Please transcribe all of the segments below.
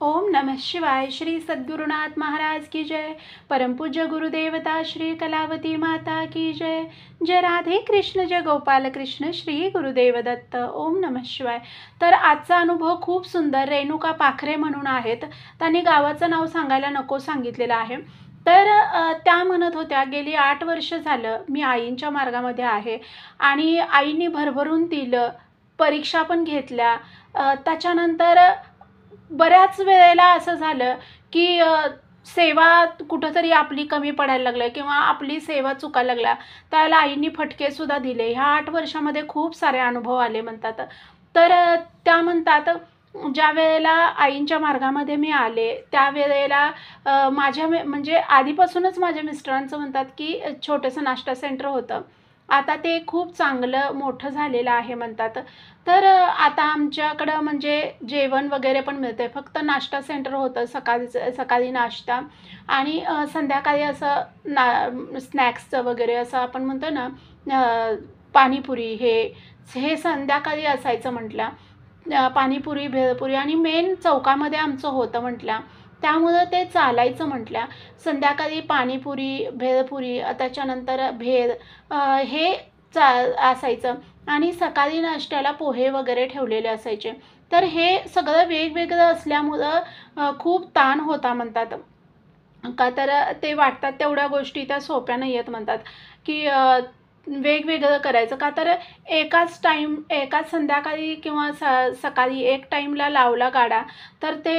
ओम नमः शिवाय। श्री सद्गुरुनाथ महाराज की जय। परमपूज्य गुरुदेवता श्री कलावती माता की जय। जय राधे कृष्ण, जय गोपाल कृष्ण, श्री गुरुदेव दत्त। ओम नमः शिवाय। तर आजचा अनुभव खूप सुंदर रेणुका पाखरे म्हणून आहेत, त्यांनी गावाचं नाव सांगायला नको सांगितलेलं आहे। तर त्या म्हणत होत्या गेली 8 वर्ष झालं मी आईंच्या मार्गामध्ये आहे आणि आईंनी भरभरून दिलं, परीक्षा पण घेतल्या। त्याच्यानंतर बऱ्याच वेळेला असं झालं की सेवा कुठेतरी आपली कमी पडायला लागलं किंवा आपली सेवा चुकायला लागल्या, त्यावेळेला आईंनी फटकेसुद्धा दिले। ह्या 8 वर्षामध्ये खूप सारे अनुभव आले म्हणतात। तर त्या म्हणतात ज्या वेळेला आईंच्या मार्गामध्ये मी आले त्यावेळेला माझ्या म्हणजे आधीपासूनच माझ्या मिस्टरांचं म्हणतात की छोटंसं नाश्ता सेंटर होतं, आता ते खूप चांगलं मोठं झालेलं आहे म्हणतात। तर आता आमच्याकडं म्हणजे जेवण वगैरे पण मिळते, फक्त नाश्ता सेंटर होतं, सकाळी नाश्ता आणि संध्याकाळी असं स्नॅक्सचं वगैरे असं आपण म्हणतो ना, पाणीपुरी हे संध्याकाळी असायचं म्हटलं। पाणीपुरी, भेळपुरी आणि मेन चौकामध्ये आमचं होतं म्हटलं, त्यामुळं ते चालायचं म्हटलं। संध्याकाळी पाणीपुरी, भेळपुरी, त्याच्यानंतर भेळ हे असायचं आणि सकाळी नाश्त्याला पोहे वगैरे ठेवलेले असायचे। तर हे सगळं वेगवेगळं असल्यामुळं खूप ताण होता म्हणतात। का तर ते वाटतात तेवढ्या गोष्टी त्या सोप्या नाही आहेत म्हणतात, की वेगवेगळं करायचं का तर एकाच संध्याकाळी किंवा सकाळी एक टाईमला लावला गाडा तर ते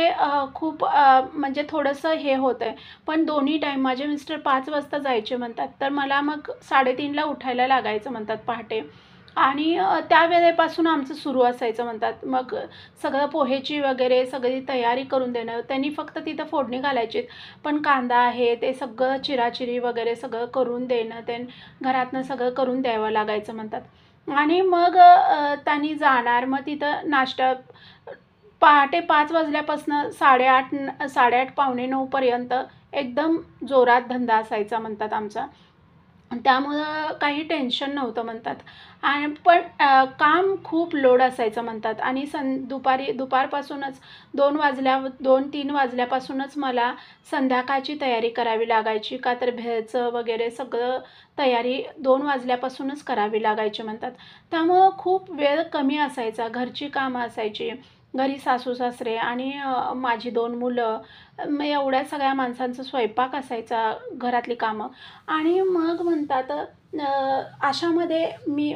खूप म्हणजे थोडंसं हे होतं आहे। पण दोन्ही टाईम माझे मिस्टर 5 वाजता जायचे म्हणतात, तर मला मग 3:30ला उठायला लागायचं म्हणतात पहाटे आणि त्या वेळेपासून आमचं सुरू असायचं म्हणतात। मग सगळं पोहेची वगैरे सगळी तयारी करून देणं, त्यांनी फक्त तिथं फोडणी घालायची, पण कांदा आहे ते सगळं चिराचिरी वगैरे सगळं करून देणं, ते घरातनं सगळं करून द्यावं लागायचं म्हणतात। आणि मग त्यांनी जाणार, मग तिथं नाश्ता पहाटे 5 वाजल्यापासून 8:30 पावणे 9 पर्यंत एकदम जोरात धंदा असायचा म्हणतात आमचा। त्यामुळं काही टेन्शन नव्हतं म्हणतात आणि पण काम खूप लोड असायचं म्हणतात आणि दुपारपासूनच 2-3 वाजल्यापासूनच मला संध्याकाळची तयारी करावी लागायची, का तर भेळचं वगैरे सगळं तयारी 2 वाजल्यापासूनच करावी लागायची म्हणतात। त्यामुळं खूप वेळ कमी असायचा, घरची कामं असायची, घरी सासू-सासरे आणि माझी 2 मुलं, मग एवढ्या सगळ्या माणसांचा स्वयंपाक असायचा, घरातली कामं आणि मग म्हणतात अशामध्ये मी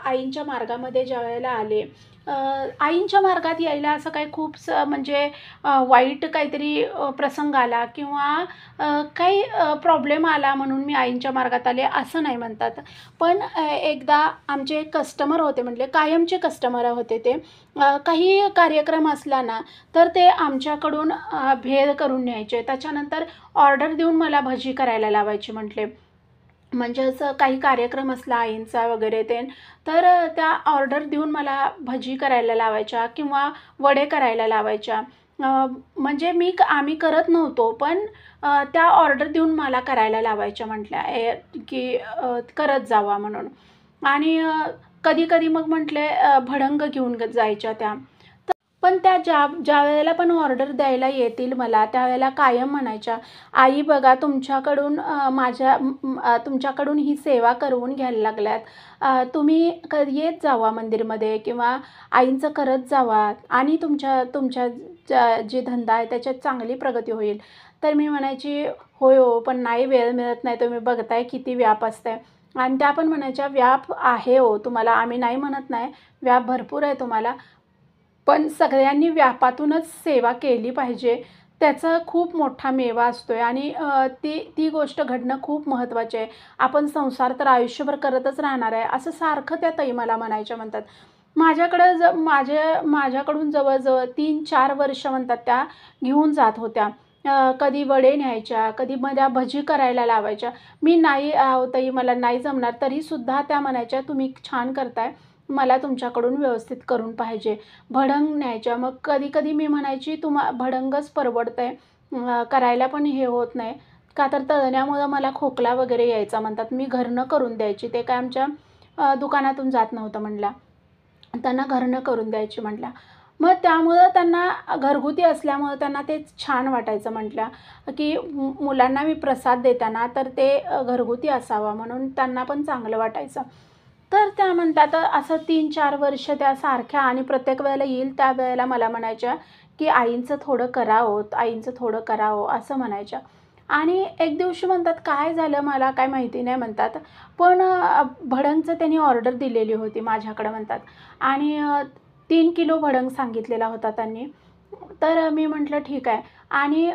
आईंच्या मार्गामध्ये ज्यावेळेला आले, आईंच्या मार्गात यायला असं काही म्हणजे वाईट काहीतरी प्रसंग आला किंवा काही प्रॉब्लेम आला म्हणून मी आईंच्या मार्गात आले असं नाही म्हणतात। पण एकदा आमचे कस्टमर होते, म्हटले कायमचे कस्टमर होते ते। काही कार्यक्रम असला ना तर ते आमच्याकडून भेळ करून न्यायचे, त्याच्यानंतर ऑर्डर देऊन मला भजी करायला लावायची म्हटले। म्हणजे असं काही कार्यक्रम असला आईंचा वगैरे ते, तर त्या ऑर्डर देऊन मला भजी करायला लावायच्या किंवा वडे करायला लावायच्या। म्हणजे आम्ही करत नव्हतो, पण त्या ऑर्डर देऊन मला करायला लावायच्या म्हटल्या की करत जावा म्हणून। आणि कधी-कधी मग म्हटले भडंग घेऊन जायच्या त्या। पण त्या ज्यावेळेला पण ऑर्डर द्यायला येतील मला, त्यावेळेला कायम म्हणायच्या, "आई बघा तुमच्याकडून तुमच्याकडून ही सेवा करवून घ्यायला लागल्यात, तुम्ही येत जावा मंदिरमध्ये किंवा आईंचं करत जावा आणि तुमच्या जे धंदा आहे त्याच्यात चांगली प्रगती होईल." तर मी म्हणायची, "होय हो, पण नाही वेळ मिळत नाही, तुम्ही बघताय किती व्याप असतंय." आणि त्या पण म्हणायच्या, "व्याप आहे हो तुम्हाला, आम्ही नाही म्हणत नाही, व्याप भरपूर आहे तुम्हाला, पण सगळ्यांनी व्यापातूनच सेवा केली पाहिजे, त्याचा खूप मोठा मेवा असतो आहे आणि ती गोष्ट घडणं खूप महत्त्वाची आहे. आपण संसार तर आयुष्यभर करतच राहणार आहे." असं सारखं त्या ताई मला म्हणायच्या म्हणतात। माझ्याकडं माझ्याकडून जवळ-जवळ 3-4 वर्ष म्हणतात त्या घेऊन जात होत्या। कधी वडे न्यायच्या, कधी मला भजी करायला लावायच्या। मी नाही "अहो ताई मला नाही जमणार." तरीसुद्धा त्या म्हणायच्या, "तुम्ही छान करताय, मला तुमच्याकडून व्यवस्थित करून पाहिजे." भडंग न्यायच्या, मग कधी-कधी मी म्हणायची, भडंगच परवडतंय, करायला पण हे होत नाही, का तर तळण्यामुळं मला खोकला वगैरे यायचा म्हणतात, मी घरनं करून द्यायची, ते काय आमच्या दुकानातून जात नव्हतं म्हणल्या, त्यांना घरनं करून द्यायची म्हटल्या। मग त्यामुळं त्यांना घरगुती असल्यामुळं त्यांना ते छान वाटायचं. म्हटल्या की मुलांना मी प्रसाद देताना तर ते घरगुती असावा म्हणून त्यांना पण चांगलं वाटायचं. तर त्या म्हणतात असं 3-4 वर्ष त्या सारख्या आणि प्रत्येक वेळेला येईल त्यावेळेला मला म्हणायच्या, की "आईंचं थोडं करा हो, आईंचं थोडं करा हो," असं म्हणायच्या. आणि एक दिवशी म्हणतात काय झालं मला काय माहिती नाही म्हणतात, पण भडंगचं त्यांनी ऑर्डर दिलेली होती माझ्याकडं म्हणतात आणि 3 किलो भडंग सांगितलेला होता त्यांनी. तर मी म्हटलं ठीक आहे आणि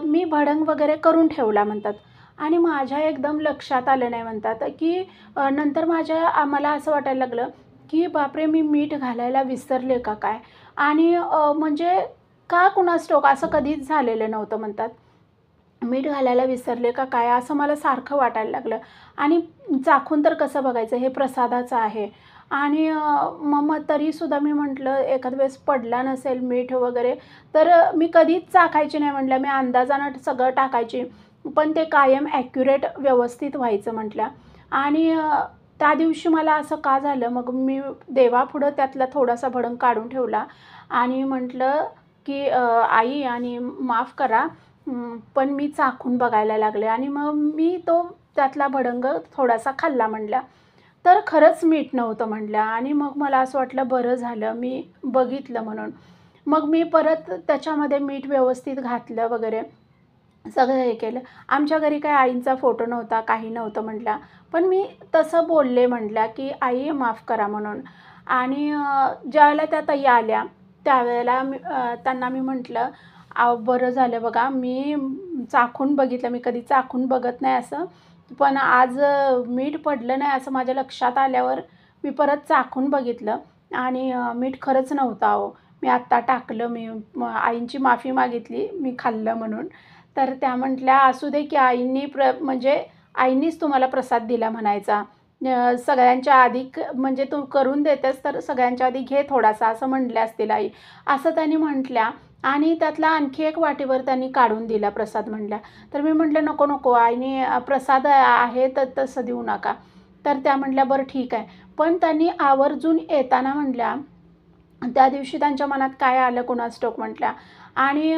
मी भडंग वगैरे करून ठेवला म्हणतात आणि माझ्या एकदम लक्षात आलं नाही म्हणतात, की नंतर मला असं वाटायला लागलं, की बापरे! मी मीठ घालायला विसरले का काय? आणि म्हणजे का कुणास ठाऊक असं कधीच झालेलं नव्हतं म्हणतात. मीठ घालायला विसरले का काय? असं मला सारखं वाटायला लागलं आणि चाखून तर कसं बघायचं? हे प्रसादाचं आहे आणि मग तरीसुद्धा मी म्हटलं एखाद वेळेस पडला नसेल मीठ वगैरे, तर मी कधीच चाखायची नाही म्हटलं. मी अंदाजानं सगळं टाकायची. पण ते कायम ॲक्युरेट व्यवस्थित व्हायचं म्हटल्या आणि त्या दिवशी मला असं का झालं? मग मी देवापुढं त्यातला थोडासा भडंग काढून ठेवला आणि म्हटलं, की "आई आणि माफ करा पण मी चाखून बघायला लागले आणि मग मी तो त्यातला भडंग थोडासा खाल्ला म्हटल्या. तर खरंच मीठ नव्हतं म्हटल्या आणि मग मला असं वाटलं बरं झालं मी बघितलं म्हणून. मग मी परत त्याच्यामध्ये मीठ व्यवस्थित घातलं वगैरे सगळं हे केलं. आमच्या घरी काही आईंचा फोटो नव्हता, काही नव्हतं म्हटल्या. पण मी तसं बोलले म्हटल्या, की "आई माफ करा" म्हणून आणि ज्यावेळेला त्या ताई आल्या त्यावेळेला त्यांना मी म्हटलं, "अहो बरं झालं बघा मी चाखून बघितलं." मी कधी चाखून बघत नाही असं. पण आज मीठ पडलं नाही असं माझ्या लक्षात आल्यावर मी परत चाखून बघितलं आणि मीठ खरंच नव्हतं अहो. मी आत्ता टाकलं आईंची माफी मागितली मी खाल्लं म्हणून. तर त्या म्हटल्या, "असू दे की आईंनी म्हणजे आईंनीच तुम्हाला प्रसाद दिला म्हणायचा. सगळ्यांच्या आधी म्हणजे तू करून देतेस तर सगळ्यांच्या आधी घे थोडासा," असं म्हटल्या असतील आई. असं त्यांनी म्हटल्या आणि त्यातला आणखी एक वाटीभर त्यांनी काढून दिला प्रसाद म्हटल्या. तर मी म्हटलं, "नको, नको आईने प्रसाद आहे तर तसं देऊ नका." तर त्या म्हटल्या, "बरं ठीक आहे." पण त्यांनी आवर्जून येताना म्हटल्या, त्या दिवशी त्यांच्या मनात काय आलं कुणास ठाऊक म्हटल्या आणि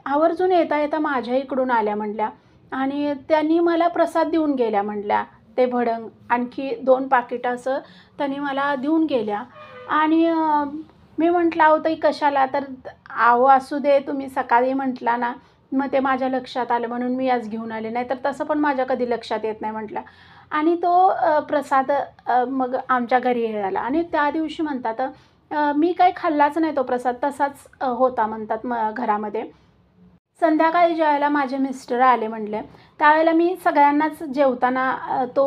आवर्जून येता-येता माझ्या इकडून आल्या म्हटल्या आणि त्यांनी मला प्रसाद देऊन गेल्या म्हटल्या. ते भडंग आणखी 2 पाकिटं असं त्यांनी मला देऊन गेल्या आणि मी म्हटलं, "अहो ताई कशाला?" तर "अहो असू दे तुम्ही सकाळी म्हटला ना, मग ते माझ्या लक्षात आलं म्हणून मी आज घेऊन आले. नाहीतर तसं पण माझ्या कधी लक्षात येत नाही" म्हटल्या. आणि तो प्रसाद मग आमच्या घरी हे झाला आणि त्या दिवशी म्हणतात मी काही खाल्लाच नाही तो प्रसाद तसाच होता म्हणतात घरामध्ये. संध्याकाळी ज्यावेळेला माझे मिस्टर आले म्हटले, त्यावेळेला मी सगळ्यांनाच जेवताना तो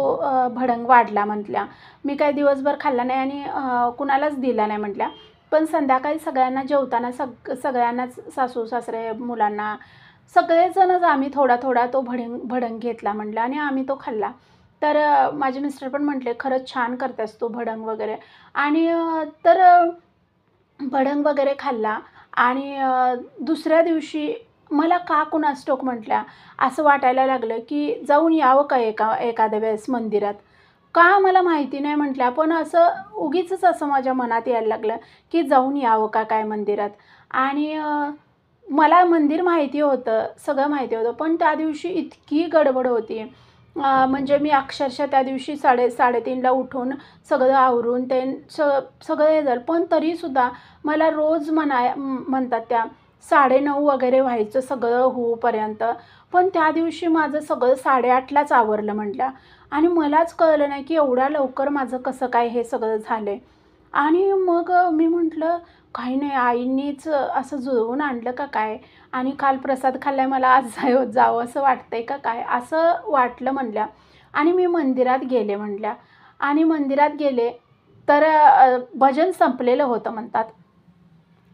भडंग वाढला म्हटल्या. मी काही दिवसभर खाल्ला नाही आणि कुणालाच दिला नाही म्हटल्या. पण संध्याकाळी सगळ्यांना जेवताना सगळ्यांनाच सासू-सासरे, मुलांना सगळेजणच आम्ही थोडा-थोडा तो भडंग घेतला म्हटलं आणि आम्ही तो खाल्ला. तर माझे मिस्टर पण म्हटले, "खरंच छान करतेस तू भडंग वगैरे" आणि भडंग वगैरे खाल्ला आणि दुसऱ्या दिवशी मला का कुणास ठाऊक म्हटल्या, असं वाटायला लागलं, की जाऊन यावं का एखाद्या वेळेस मंदिरात? का मला माहिती नाही म्हटल्या, पण असं उगीचच असं माझ्या मनात यायला लागलं, की जाऊन यावं का काय मंदिरात? आणि मला मंदिर माहिती होतं, सगळं माहिती होतं, पण त्या दिवशी इतकी गडबड होती. म्हणजे मी अक्षरशः त्या दिवशी 3:30ला उठून सगळं आवरून ते सगळं हे झालं. पण तरीसुद्धा मला रोज म्हणतात त्या 9:30 वगैरे व्हायचं सगळं होऊपर्यंत. पण त्या दिवशी माझं सगळं 8:30लाच आवरलं म्हटल्या आणि मलाच कळलं नाही, की एवढ्या लवकर माझं कसं काय हे सगळं झालंय. आणि मग मी म्हटलं, "काही नाही आईंनीच असं जुळवून आणलं का काय? आणि काल प्रसाद खाल्लाय मला आज जावं असं वाटतंय का काय?" असं वाटलं म्हणल्या आणि मी मंदिरात गेले म्हणल्या आणि मंदिरात गेले तर भजन संपलेलं होतं म्हणतात.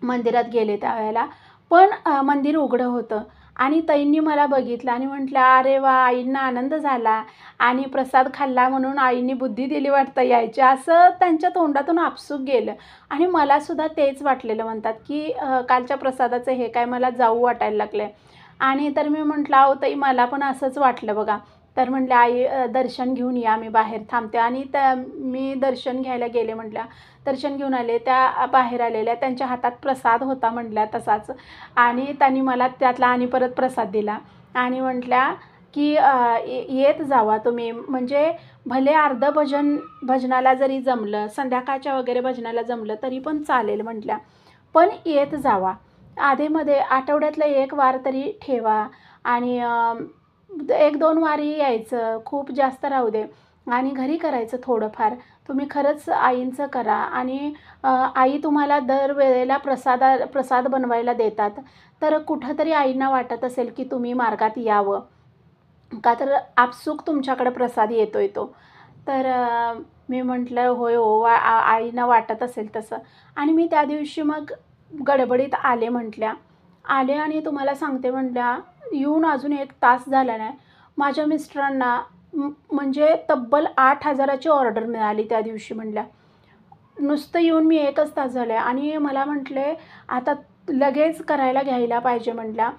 मंदिरात गेले त्यावेळेला. पण मंदिर उघडं होतं आणि ताईंनी मला बघितलं आणि म्हटल्या, "अरे वाह! आईंना आनंद झाला आणि प्रसाद खाल्ला म्हणून आईंनी बुद्धी दिली वाटतं यायची." असं त्यांच्या तोंडातून आपसूक गेलं आणि मलासुद्धा तेच वाटलेलं म्हणतात, की कालच्या प्रसादाचं हे काय मला जाऊ वाटायला लागलंय आणि तर मी म्हटलं, "अहो ताई मला पण असंच वाटलं बघा." तर म्हटल्या, "आई दर्शन घेऊन या, मी बाहेर थांबते." आणि मी दर्शन घ्यायला गेले म्हटल्या. दर्शन घेऊन आले. त्या बाहेर आलेल्या, त्यांच्या हातात प्रसाद होता म्हटल्या तसाच, आणि त्यांनी मला त्यातला आणि परत प्रसाद दिला आणि म्हटल्या की येत जावा तुम्ही, म्हणजे भले अर्धं भजनाला जरी जमलं, संध्याकाळच्या वगैरे भजनाला जमलं तरी पण चालेल म्हटल्या, पण येत जावा. आधेमध्ये आठवड्यातला 1 वार तरी ठेवा आणि 1-2 वारी यायचं, खूप जास्त राहू दे आणि घरी करायचं थोडंफार. तुम्ही खरंच आईंचं करा आणि आई तुम्हाला दरवेळेला प्रसाद बनवायला देतात. तर कुठंतरी आईंना वाटत असेल की तुम्ही मार्गात यावं. का तर आपसूक तुमच्याकडे प्रसाद येतोय तो. तर मी म्हटलं, "होय हो, आईंना वाटत असेल तसं." आणि मी त्या दिवशी मग गडबडीत आले म्हटल्या. आले आणि तुम्हाला सांगते म्हटल्या, येऊन अजून 1 तास झाला नाही. माझ्या मिस्टरांना म्हणजे तब्बल 8,000 ची ऑर्डर मिळाली त्या दिवशी म्हटल्या. नुसतं येऊन मी 1च तास झाला आहे आणि मला म्हटले, "आता लगेच करायला घ्यायला पाहिजे" म्हटल्या.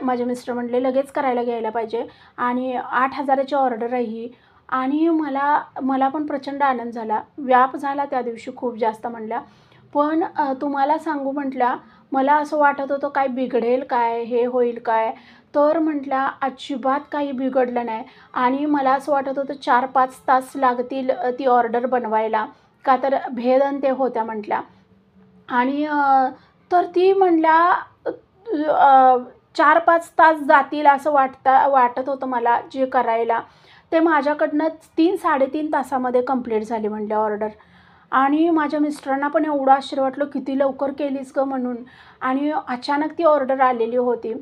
माझे मिस्टर म्हटले, "लगेच करायला घ्यायला पाहिजे आणि 8,000 ची ऑर्डर आहे ही." आणि मला मला पण प्रचंड आनंद झाला. व्याप झाला त्या दिवशी खूप जास्त म्हटल्या. पण तुम्हाला सांगू म्हटल्या, मला असं वाटत होतं काय बिघडेल काय? हे होईल काय? तर म्हटल्या अजिबात काही बिघडलं नाही आणि मला असं वाटत होतं 4-5 तास लागतील ती ऑर्डर बनवायला. का तर भेद अन् ते होत्या म्हटल्या. आणि तर ती म्हटल्या 4-5 तास जातील असं वाटत होतं मला जे करायला. ते माझ्याकडनं 3-3.5 तासामध्ये कंप्लीट झाली म्हटल्या ऑर्डर. आणि माझ्या मिस्टरांना पण एवढं आश्चर्य वाटलं, "किती लवकर केलीस गं?" म्हणून. आणि अचानक ती ऑर्डर आलेली होती.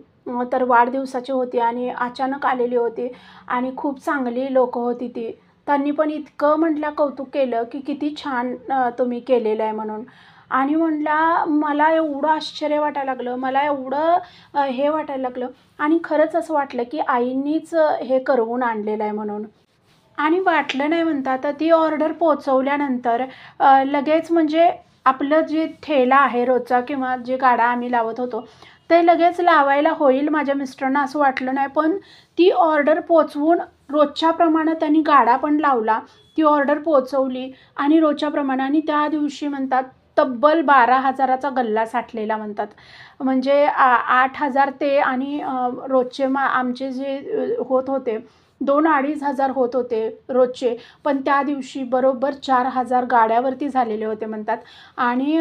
तर वाढदिवसाची होती आणि अचानक आलेली होती आणि खूप चांगली लोकं होती ती. त्यांनी पण इतकं म्हटल्या कौतुक केलं, की "किती छान तुम्ही केलेलं आहे" म्हणून. आणि म्हटल्या मला एवढं आश्चर्य वाटायला लागलं, मला एवढं हे वाटायला लागलं आणि खरंच असं वाटलं, की आईंनीच हे करवून आणलेलं आहे म्हणून. आणि वाटलं नाही म्हणता, तर ती ऑर्डर पोहोचवल्यानंतर लगेच म्हणजे आपलं जे ठेला आहे रोजचा किंवा जे गाडा आम्ही लावत होतो, ते लगेच लावायला होईल माझ्या मिस्टरांना असं वाटलं नाही. पण ती ऑर्डर पोहोचवून रोजच्या प्रमाणे त्यांनी गाडा पण लावला. ती ऑर्डर पोहोचवली आणि रोजच्या प्रमाणे त्या दिवशी म्हणतात तब्बल 12,000 चा गल्ला साठलेला म्हणतात. म्हणजे 8,000 ते आणि रोजचे आमचे जे होत होते 2,000-2,500 होत होते रोजचे. पण त्या दिवशी बरोबर 4,000 गाड्यावरती झालेले होते म्हणतात आणि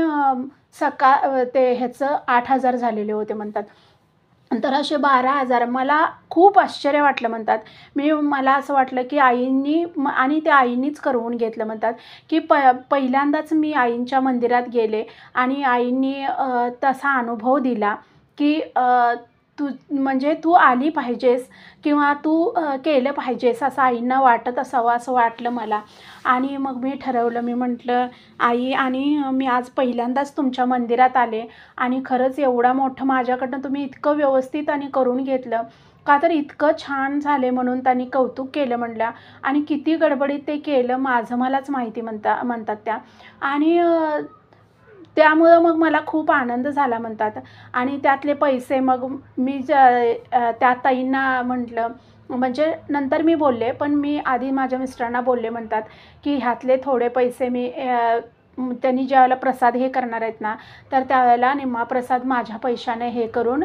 ते ह्याचं 8,000 झालेले होते म्हणतात. तर असे 12,000 मला खूप आश्चर्य वाटलं म्हणतात. मला असं वाटलं, की आईंनी आणि त्या आईंनीच करवून घेतलं म्हणतात, की पहिल्यांदाच मी आईंच्या मंदिरात गेले आणि आईंनी तसा अनुभव दिला, की म्हणजे तू आली पाहिजेस किंवा तू केलं पाहिजेस असं आईंना वाटत असावं असं वाटलं मला. आणि मग मी ठरवलं, मी म्हटलं, "आई आणि मी आज पहिल्यांदाच तुमच्या मंदिरात आले आणि खरंच एवढं मोठं माझ्याकडनं तुम्ही इतकं व्यवस्थित आणि करून घेतलं, का तर इतकं छान झाले म्हणून त्यांनी कौतुक केलं" म्हटल्या. आणि किती गडबडीत ते केलं माझं मलाच माहिती म्हणतात त्या. आणि त्यामुळं मग मला खूप आनंद झाला म्हणतात. आणि त्यातले पैसे मग मी त्या ताईंना म्हटलं, म्हणजे नंतर मी बोलले, पण मी आधी माझ्या मिस्टरांना बोलले म्हणतात, की ह्यातले थोडे पैसे मी त्यांनी ज्यावेळेला प्रसाद हे करणार आहेत ना, तर त्यावेळेला निम्मा प्रसाद माझ्या पैशाने हे करून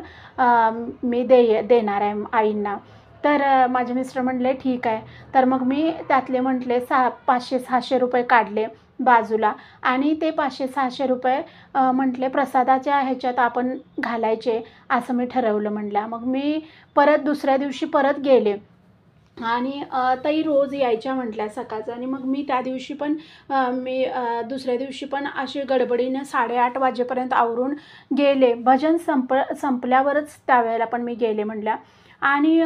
मी देणार आहे आईंना. तर माझे मिस्टर म्हटले, "ठीक आहे." तर मग मी त्यातले म्हटले 500-600 रुपये काढले बाजूला आणि ते 500-600 रुपये म्हटले प्रसादाच्या ह्याच्यात आपण घालायचे असं मी ठरवलं म्हटलं. मग मी परत दुसऱ्या दिवशी परत गेले आणि ताई रोज यायच्या म्हटल्या सकाळचं. आणि मग मी त्या दिवशी पण मी दुसऱ्या दिवशी पण अशी गडबडीनं 8:30 वाजेपर्यंत आवरून गेले. भजन संपल्यावरच त्यावेळेला पण मी गेले म्हटल्या. आणि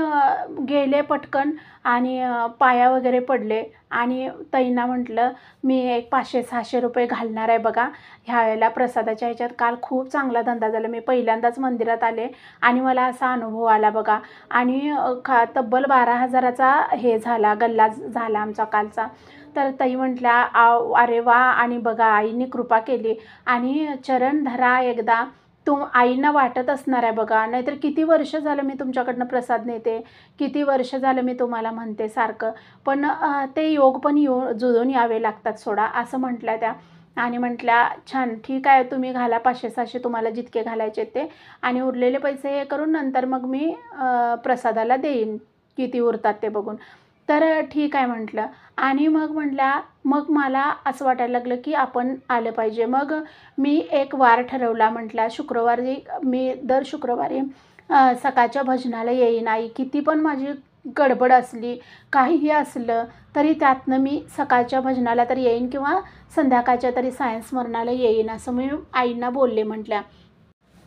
गेले पटकन आणि पाया वगैरे पडले आणि ताईंना म्हटलं, "मी एक 500-600 रुपये घालणार आहे बघा ह्यावेळेला प्रसादाच्या ह्याच्यात. काल खूप चांगला धंदा झाला. मी पहिल्यांदाच मंदिरात आले आणि मला असा अनुभव आला बघा." आणि तब्बल 12,000चा हे झाला, गल्ला झाला आमचा कालचा. तर ताई म्हटल्या, "अरे वाह! आणि बघा आईने कृपा केली आणि चरण धरा एकदा. आईंना वाटत असणार आहे बघा, नाहीतर किती वर्ष झालं मी तुमच्याकडनं प्रसाद नेते, किती वर्ष झालं मी तुम्हाला म्हणते सारखं. पण ते योग पण जुळून यावे लागतात सोडा," असं म्हटल्या त्या. आणि म्हटल्या, "छान, ठीक आहे, तुम्ही घाला 500-600 तुम्हाला जितके घालायचे ते आणि उरलेले पैसे हे करून नंतर मग मी प्रसादाला देईन, किती उरतात ते बघून." तर ठीक आहे म्हटलं. आणि मग म्हटल्या, मग मला असं वाटायला लागलं, की आपण आलं पाहिजे. मग मी एक वार ठरवला. म्हटल्या, शुक्रवारी मी दर शुक्रवारी सकाळच्या भजनाला येईन. आई किती पण माझी गडबड असली, काहीही असलं, तरी त्यातनं मी सकाळच्या भजनाला तर येईन किंवा संध्याकाळच्या तरी सायं स्मरणाला येईन, असं मी आईंना बोलले म्हटल्या.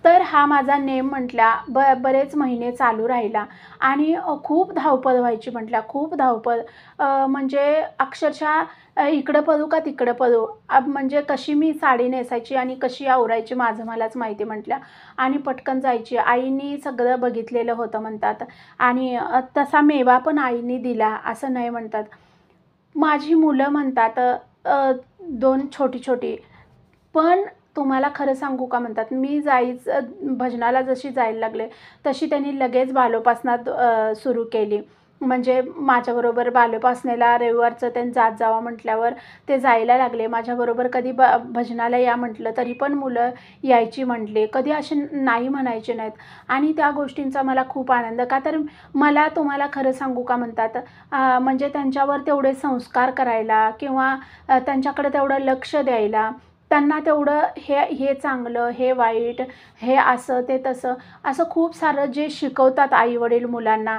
तर हा माझा नेम म्हटल्या बरेच महिने चालू राहिला आणि खूप धावपळ व्हायची म्हटल्या, खूप धावपळ. म्हणजे अक्षरशः इकडं पळू का तिकडं पळू. म्हणजे कशी मी साडी नेसायची आणि कशी आवरायची माझं मलाच माहिती म्हटल्या आणि पटकन जायची. आईनी सगळं बघितलेलं होतं म्हणतात आणि तसा मेवा पण आईनी दिला असं नाही म्हणतात. माझी मुलं म्हणतात 2 छोटी-छोटी. पण तुम्हाला खरं सांगू का म्हणतात, मी भजनाला जशी जायला लागले, तशी त्यांनी लगेच बालोपासना सुरू केली. म्हणजे माझ्याबरोबर बालोपासनेला रविवारचं त्यांनी जात जावा म्हटल्यावर ते जायला लागले. माझ्याबरोबर कधी भजनाला या म्हटलं, तरी पण मुलं यायची म्हटले. कधी असे नाही म्हणायचे नाहीत आणि त्या गोष्टींचा मला खूप आनंद. का तर मला तुम्हाला खरं सांगू का म्हणतात, म्हणजे त्यांच्यावर तेवढे संस्कार करायला किंवा त्यांच्याकडे तेवढं लक्ष द्यायला, त्यांना तेवढं हे चांगलं, हे वाईट, हे असं, ते तसं, असं खूप सारं जे शिकवतात आई-वडील मुलांना,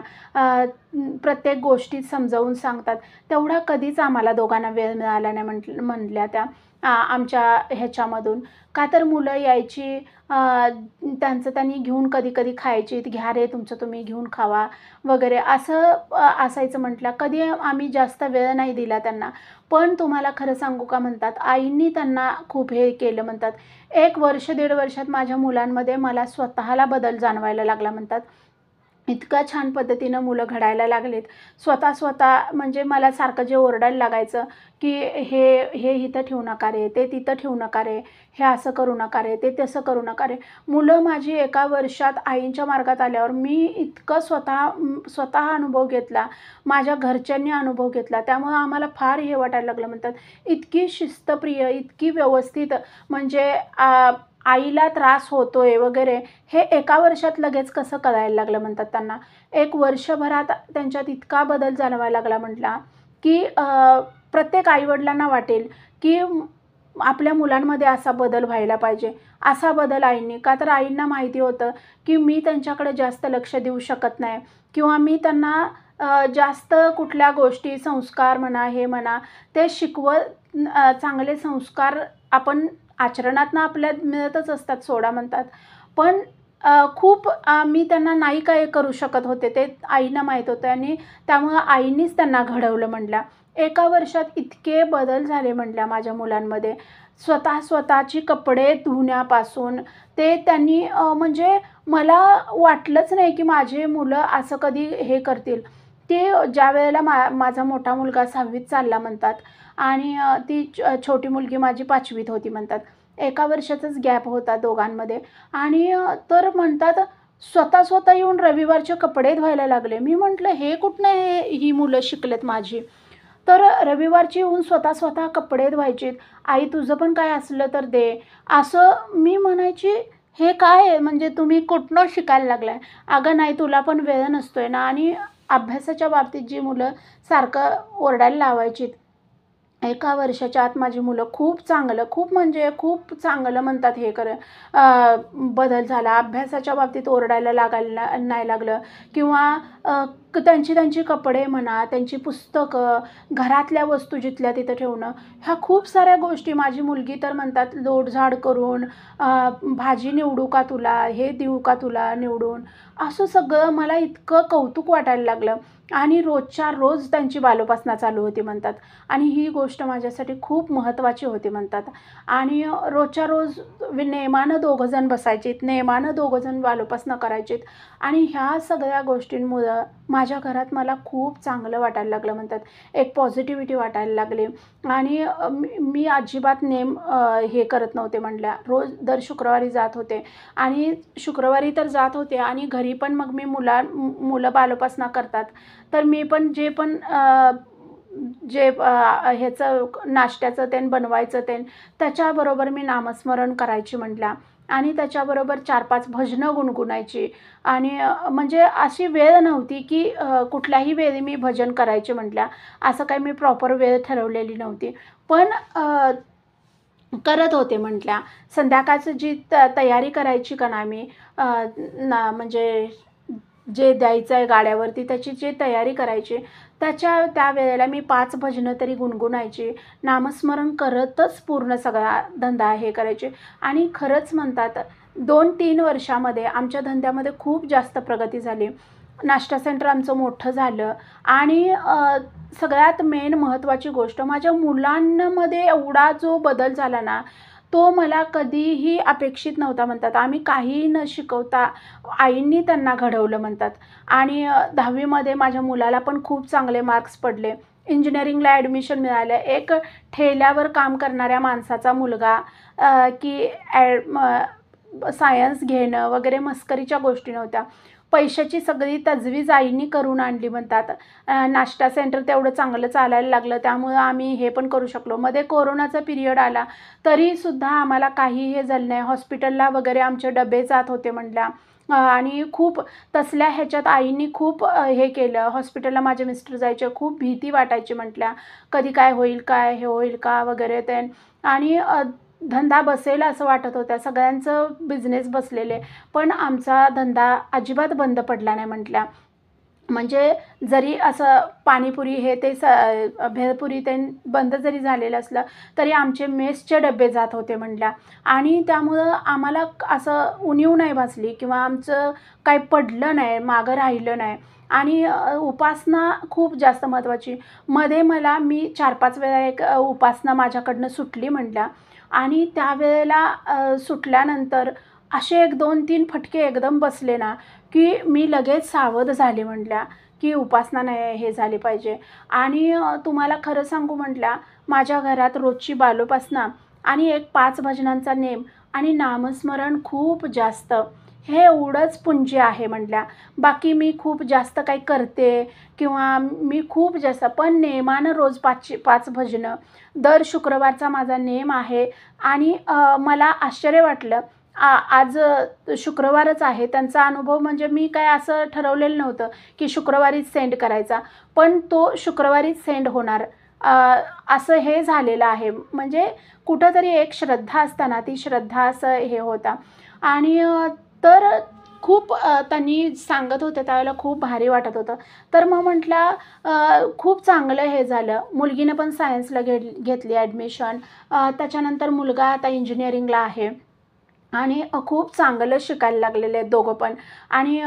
प्रत्येक गोष्टी समजावून सांगतात. तेवढा कधीच आम्हाला दोघांना वेळ मिळाला नाही म्हणल्या त्या आमच्या ह्याच्यामधून. का तर मुलं यायची, त्यांचं त्यांनी घेऊन कधी-कधी खायची, "घ्या रे, तुमचं तुम्ही घेऊन खावा" वगैरे असं असायचं म्हटलं. कधी आम्ही जास्त वेळ नाही दिला त्यांना. पण तुम्हाला खरं सांगू का म्हणतात, आईंनी त्यांना खूप हे केलं म्हणतात. 1 वर्ष, 1.5 वर्षात माझ्या मुलांमध्ये मला स्वतःला बदल जाणवायला लागला म्हणतात. इतक्या छान पद्धतीनं मुलं घडायला लागलेत. स्वतः म्हणजे मला सारखं जे ओरडायला लागायचं, की हे इथं ठेवू नका रे, ते तिथं ठेवू नका रे, हे असं करू नका रे, ते तसं करू नका रे. मुलं माझी 1 वर्षात आईंच्या मार्गात आल्यावर मी इतकं स्वतः अनुभव घेतला, माझ्या घरच्यांनी अनुभव घेतला. त्यामुळं आम्हाला फार हे वाटायला लागलं म्हणतात. इतकी शिस्तप्रिय, इतकी व्यवस्थित म्हणजे आईला त्रास होतोय वगैरे हे 1 वर्षात लगेच कसं कळायला लागलं म्हणतात त्यांना. 1 वर्षभरात त्यांच्यात इतका बदल जाणवायला लागला म्हटला, की प्रत्येक आई-वडिलांना वाटेल, की आपल्या मुलांमध्ये असा बदल व्हायला पाहिजे. असा बदल आईंनी, का तर आईंना माहिती होतं, की मी त्यांच्याकडे जास्त लक्ष देऊ शकत नाही किंवा मी त्यांना जास्त कुठल्या गोष्टी, संस्कार म्हणा, हे म्हणा, ते चांगले संस्कार आपण आचरणातनं आपल्या मिळतच असतात सोडा म्हणतात. पण खूप मी त्यांना नाही काय करू शकत होते, ते आईंना माहीत होतं आणि त्यामुळं आईनीच त्यांना घडवलं म्हटल्या. 1 वर्षात इतके बदल झाले म्हटल्या माझ्या मुलांमध्ये. स्वतःची कपडे धुण्यापासून ते त्यांनी म्हणजे मला वाटलंच नाही, की माझे मुलं असं कधी हे करतील. ते ज्यावेळेला माझा मोठा मुलगा 6वीत चालला म्हणतात आणि ती छोटी मुलगी माझी 5वीत होती म्हणतात. 1 वर्षाचाच गॅप होता दोघांमध्ये आणि तर म्हणतात स्वतः येऊन रविवारचे कपडे धुवायला लागले. मी म्हटलं, "हे कुठनं ही मुलं शिकलेत माझी?" तर रविवारची येऊन स्वतः कपडे धुवायचीत. "आई तुझं पण काय असलं तर दे." असं मी म्हणायची, "हे काय आहे? म्हणजे तुम्ही कुठनं शिकायला लागलाय?" "अगं नाही, तुला पण वेळ नसतोय ना." आणि अभ्यासाच्या बाबतीत जी मुलं सारखं ओरडायला लावायची, 1 वर्षाच्या आत माझी मुलं खूप म्हणजे खूप चांगलं म्हणतात बदल झाला. अभ्यासाच्या बाबतीत ओरडायला नाही लागलं किंवा त्यांची कपडे म्हणा, त्यांची पुस्तकं, घरातल्या वस्तू जिथल्या तिथं ठेवणं, ह्या खूप साऱ्या गोष्टी माझी मुलगी तर म्हणतात लोटझाड करून, भाजी निवडू का तुला? हे देऊ का तुला निवडून? असं सगळं मला इतकं कौतुक वाटायला लागलं आणि रोजच्या रोज त्यांची बालोपासना चालू होती म्हणतात आणि ही गोष्ट माझ्यासाठी खूप महत्त्वाची होती म्हणतात आणि रोजच्या रोज नेमानं दोघंजण बसायचीत, नेमानं दोघंजण बालोपासना करायचीत आणि ह्या सगळ्या गोष्टींमुळं माझ्या घरात मला खूप चांगलं वाटायला लागलं म्हणतात. एक पॉझिटिव्हिटी वाटायला लागली आणि मी अजिबात हे करत नव्हते म्हटल्या. रोज दर शुक्रवारी जात होते आणि शुक्रवारी तर जात होते आणि घरी पण मग मी मुलं बालोपासना करतात, तर मी पण जे पण जे ह्याचं नाश्त्याचं ते बनवायचं ते त्याच्याबरोबर मी नामस्मरण करायची म्हटल्या आणि त्याच्याबरोबर 4-5 भजनं गुणगुणायची आणि म्हणजे अशी वेळ नव्हती की कुठल्याही वेळी मी भजन करायचे म्हटल्या. असं काही मी प्रॉपर वेळ ठरवलेली नव्हती. पण करत होते म्हटल्या. संध्याकाळचं जी तयारी करायची का ना मी म्हणजे जे द्यायचं आहे गाड्यावरती त्याची जी तयारी करायची, त्या वेळेला मी 5 भजनं तरी गुणगुणायची. नामस्मरण करतच पूर्ण सगळा धंदा हे करायचे आणि खरंच म्हणतात 2-3 वर्षामध्ये आमच्या धंद्यामध्ये खूप जास्त प्रगती झाली. नाश्ता सेंटर आमचं मोठं झालं आणि सगळ्यात मेन महत्त्वाची गोष्ट माझ्या मुलांमध्ये एवढा जो बदल झाला ना, तो मला कधीही अपेक्षित नव्हता म्हणतात. आम्ही काहीही न शिकवता आईंनी त्यांना घडवलं म्हणतात आणि 10वी माझ्या मुलाला पण खूप चांगले मार्क्स पडले. इंजिनिअरिंगला ॲडमिशन मिळालं. एक ठेल्यावर काम करणाऱ्या माणसाचा मुलगा की सायन्स घेणं वगैरे मस्करीच्या गोष्टी नव्हत्या. पैशाची सगळी तजवीज आईंनी करून आणली म्हणतात. नाश्ता सेंटर तेवढं चांगलं चालायला लागलं त्यामुळं आम्ही हे पण करू शकलो. मध्ये कोरोनाचा पिरियड आला तरीसुद्धा आम्हाला काही हे झालं नाही. हॉस्पिटलला वगैरे आमचे डबे जात होते म्हटल्या आणि खूप तसल्या ह्याच्यात आईंनी खूप हे केलं. हॉस्पिटलला माझे मिस्टर जायचे. खूप भीती वाटायची म्हटल्या. कधी काय होईल, काय हे होईल का वगैरे ते आणि धंदा बसेल असं वाटत होत्या. सगळ्यांचं बिझनेस बसलेले. पण आमचा धंदा अजिबात बंद पडला नाही म्हटल्या. म्हणजे जरी असं पाणीपुरी हे ते भेळपुरी ते बंद जरी झालेलं असलं तरी आमचे मेसचे डबे जात होते म्हटल्या आणि त्यामुळं आम्हाला असं उणीव नाही भासली किंवा आमचं काही पडलं नाही, मागं राहिलं नाही आणि उपासना खूप जास्त महत्त्वाची. मध्ये मी 4-5 वेळा एक उपासना माझ्याकडनं सुटली म्हटल्या आणि त्यावेळेला सुटल्यानंतर असे 1-2-3 फटके एकदम बसले ना, की मी लगेच सावध झाले म्हटल्या, की उपासना नाही हे झाली पाहिजे आणि तुम्हाला खरं सांगू म्हटल्या, माझ्या घरात रोजची बालोपासना आणि एक 5 भजनांचा नेम आणि नामस्मरण खूप जास्त हे एवढंच पुंजी आहे म्हटल्या. बाकी मी खूप जास्त काही करते किंवा मी खूप जास्त पण नेमानं रोज 5 भजनं दर शुक्रवारचा माझा नेम आहे आणि मला आश्चर्य वाटलं. आज शुक्रवारच आहे. त्यांचा अनुभव म्हणजे मी काय असं ठरवलेलं नव्हतं, की शुक्रवारीच सेंड करायचा. पण तो शुक्रवारीच सेंड होणार असं हे झालेलं आहे. म्हणजे कुठंतरी एक श्रद्धा असताना ती श्रद्धा असं हे होता आणि तर खूप त्यांनी सांगत होते त्यावेळेला खूप भारी वाटत होतं. तर मग म्हटलं खूप चांगलं हे झालं. मुलगीनं पण सायन्सला घेतली ॲडमिशन. त्याच्यानंतर मुलगा आता इंजिनिअरिंगला आहे. आणि खूप चांगलं शिकायला लागलेले आहेत दोघं पण आणि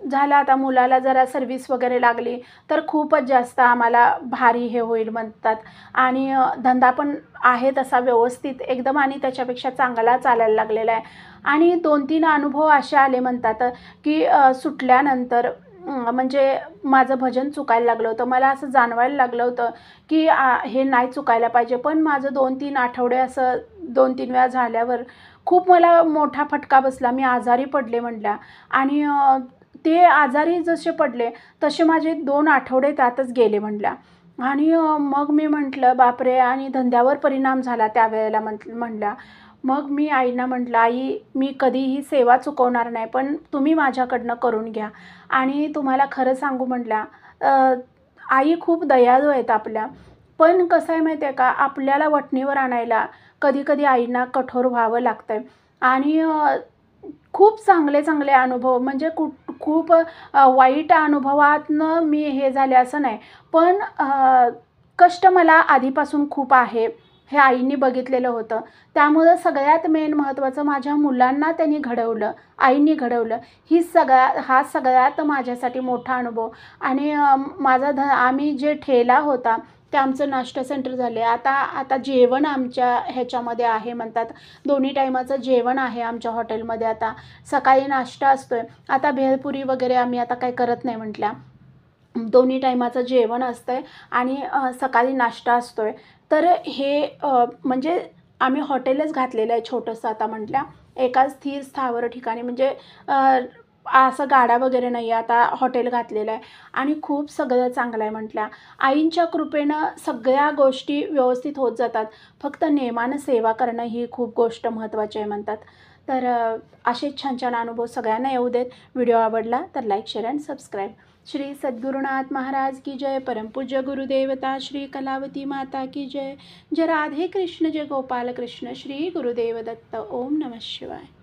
झालं आता मुलाला जरा सर्व्हिस वगैरे लागली तर खूपच जास्त आम्हाला भारी हे होईल म्हणतात आणि धंदा पण आहे तसा व्यवस्थित एकदम आणि त्याच्यापेक्षा चांगला चालायला लागलेला आहे आणि 2-3 अनुभव असे आले म्हणतात की सुटल्यानंतर म्हणजे माझं भजन चुकायला लागलं होतं. मला असं जाणवायला लागलं होतं की हे नाही चुकायला पाहिजे. पण माझं 2-3 आठवडे असं 2-3 वेळा झाल्यावर खूप मला मोठा फटका बसला. मी आजारी पडले म्हटल्या आणि ते आजारी जसे पडले तसे माझे 2 आठवडे त्यातच गेले म्हटल्या आणि मग मी म्हटलं बापरे! आणि धंद्यावर परिणाम झाला त्यावेळेला म्हटल्या. मग मी आईंना म्हटलं, "आई, मी कधीही सेवा चुकवणार नाही, पण तुम्ही माझ्याकडनं करून घ्या." आणि तुम्हाला खरं सांगू म्हटल्या, आई खूप दयाळू आहेत आपल्या. पण कसं आहे माहिती आहे का, आपल्याला वठणीवर आणायला कधी-कधी आईंना कठोर व्हावं लागतंय आणि खूप चांगले-चांगले अनुभव म्हणजे खूप वाईट अनुभवातनं मी हे झाले असं नाही. पण कष्ट मला आधीपासून खूप आहे, हे आईंनी बघितलेलं होतं. त्यामुळं सगळ्यात मेन महत्त्वाचं माझ्या मुलांना त्यांनी घडवलं, आईंनी घडवलं. हा सगळ्यात माझ्यासाठी मोठा अनुभव आणि आम्ही जे ठेला होता ते आमचं नाश्ता सेंटर झाले. आता जेवण आमच्या ह्याच्यामध्ये आहे म्हणतात. दोन्ही टाईमाचं जेवण आहे आमच्या हॉटेलमध्ये आता. सकाळी नाश्ता असतोय. आता भेळपुरी वगैरे आम्ही आता काही करत नाही म्हटल्या. दोन्ही टाईमाचं जेवण असतंय आणि सकाळी नाश्ता असतोय. तर हे म्हणजे आम्ही हॉटेलच घातलेलं आहे छोटंसं आता म्हटल्या. एका स्थिर स्थावर ठिकाणी म्हणजे असं गाडा वगैरे नाही आहे, आता हॉटेल घातलेलं आहे आणि खूप सगळं चांगलं आहे म्हटल्या. आईंच्या कृपेनं सगळ्या गोष्टी व्यवस्थित होत जातात. फक्त नेमानं सेवा करणं ही खूप गोष्ट महत्त्वाची आहे म्हणतात. तर असे छान छान अनुभव सगळ्यांना येऊ देत. व्हिडिओ आवडला तर like, share and subscribe. Shri Sadgurunath Maharaj की जय. परमपूज्य गुरुदेवता श्री कलावती माता की जय. जय राधे कृष्ण, जय गोपाल कृष्ण, श्री गुरुदेव दत्त. ओम नमः शिवाय.